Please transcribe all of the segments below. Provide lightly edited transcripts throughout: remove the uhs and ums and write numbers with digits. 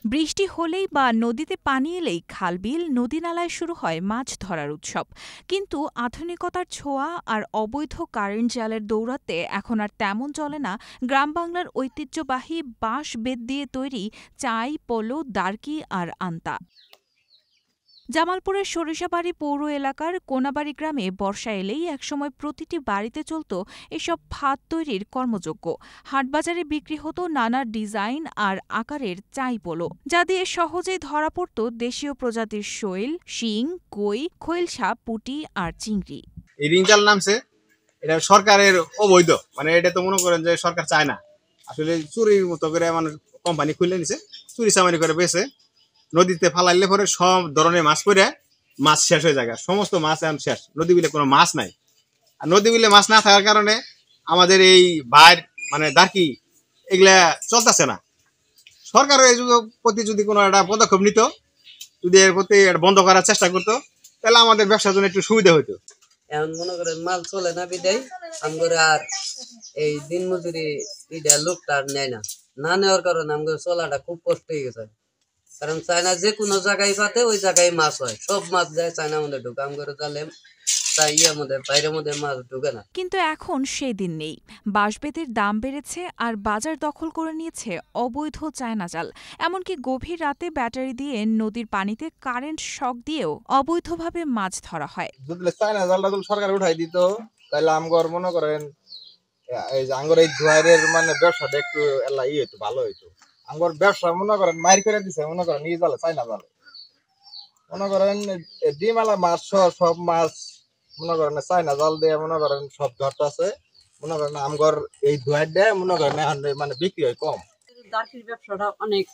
বৃষ্টি হলেই বা নদীতে পানি এলেই খালবিল নদী-নালায় শুরু হয় মাছ ধরার উৎসব। কিন্তু আধুনিকতার ছোঁয়া আর অবৈধ কারেন্ট জালের দৌরাত্ম্যে এখন আর তেমন চলে না গ্রাম বাংলার ঐতিহ্যবাহী বাঁশ বেত দিয়ে তৈরি চাই, পোলো, দারকি আর আন্তা। জামালপুরের সরিষাবাড়ি পৌর এলাকার কোনাবাড়ি গ্রামে বর্ষা এলেই একসময় প্রতিটি বাড়িতে চলত এসব ফাঁদ তৈরির কর্মযজ্ঞ। হাটবাজারে বিক্রি হতো নানা ডিজাইন আর আকারের চাই পোলো, যা দিয়ে সহজেই ধরা পড়ত দেশীয় প্রজাতির শৈল, শিং, কই, খৈলসা, পুঁটি আর চিংড়ি। এই রিংজাল নামছে, এটা সরকারের অবৈধ, মানে এটা তো মনে করেন যে সরকার চায় না, আসলে চুরির মতো করে মানুষ কোম্পানি খুলে নিছে, চুরি চামারি করে বেছে নদীতে ফালাইলে পরে সব ধরনের মাছ পড়ে মাছ শেষ হয়ে যায়, সমস্ত মাছ এখন শেষ, নদী বিলে কোনো মাছ নাই। আর নদী বিলে মাছ না থাকার কারণে আমাদের এই বাইর মানে দার্কি এগুলা চলতেছে না। সরকারও এই প্রতি যদি কোনো একটা পদক্ষেপ নিত, যদি এর প্রতি বন্ধ করার চেষ্টা করতো, তাহলে আমাদের ব্যবসার জন্য একটু সুবিধা হতো। এখন মনে করেন মাল চলে না বিদায় আমগরে আর এই দিন মজুরি এটা লোকটা আর নেয় না নেওয়ার কারণে আমগরে চলাটা খুব কষ্ট হয়ে গেছে। কারণ চায়না যে কোনো জায়গায় পাতে ওই জায়গায় মাছ হয়, সব মাছ যায় চায়নার মধ্যে ঢুকে, আমগরে জালে তাই ইয়ের মধ্যে বাইরের মধ্যে মাছ ঢুকে না। কিন্তু এখন সেই দিন নেই। বাঁশবেতের দাম বেড়েছে আর বাজার দখল করে নিয়েছে অবৈধ চায়না জাল। এমনকি গভীর রাতে ব্যাটারি দিয়ে নদীর পানিতে কারেন্ট শক দিয়েও অবৈধভাবে মাছ ধরা হয়। যদি চায়না জালটা সরকার উঠাই দিত, তাহলে আমগর মনে করেন এই যে আঙ্গর এই জুয়ারের মানে ব্যবসাটা একটু এলা হইতো, ভালো হইতো। আঙ্গর ব্যবসা মনে করেন মাইর করে দিছে, মনে করেন নিয়ে জালে চায়না জালে মনে করেন ডিমালা মাছ সব মাছ মনে করেন চায়না জাল দিয়ে মনে করেন সব ধরতেছে। মনে করেন আমগর এই ধোয়ার দেয় মনে করেন এখন মানে বিক্রি হয় কম। দার্কির ব্যবসাটা অনেক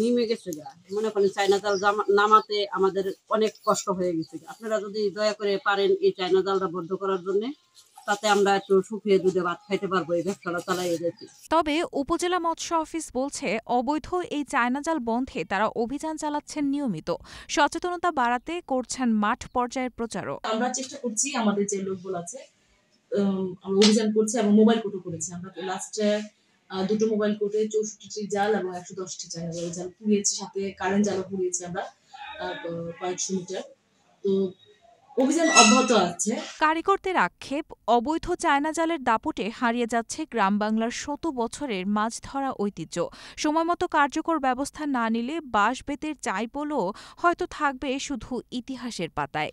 নিমে গেছে, মনে করেন চায়না জাল নামাতে আমাদের অনেক কষ্ট হয়ে গেছে। আপনারা যদি দয়া করে পারেন এই চায়না জালটা বন্ধ করার জন্য, তাতে আমরা একটু সুখে দুধে ভাত খাইতে পারবো, এই ব্যবসাটা চালাইয়ে যেতে। তবে উপজেলা মৎস্য অফিস বলছে অবৈধ এই চায়না জাল বন্ধে তারা অভিযান চালাচ্ছেন নিয়মিত। সচেতনতা বাড়াতে করছেন মাঠ পর্যায়ের প্রচারও। আমরা চেষ্টা করছি, আমাদের যে লোকগুলো আছে আমরা অভিযান করছি এবং মোবাইল কোর্টও করেছি। আমরা লাস্টে দুটো মোবাইল কোর্টে 64টি জাল এবং 110টি চায়না জাল পুড়িয়েছি, সাথে কারেন্ট জালও পুড়িয়েছি আমরা কয়েকশো মিটার। তো অভিযান অব্যাহত আছে। কারিগরদের আক্ষেপ, অবৈধ চায়না জালের দাপটে হারিয়ে যাচ্ছে গ্রাম বাংলার শত বছরের মাছ ধরা ঐতিহ্য। সময়মতো কার্যকর ব্যবস্থা না নিলে বাঁশ বেতের চাই পোলো হয়তো থাকবে শুধু ইতিহাসের পাতায়।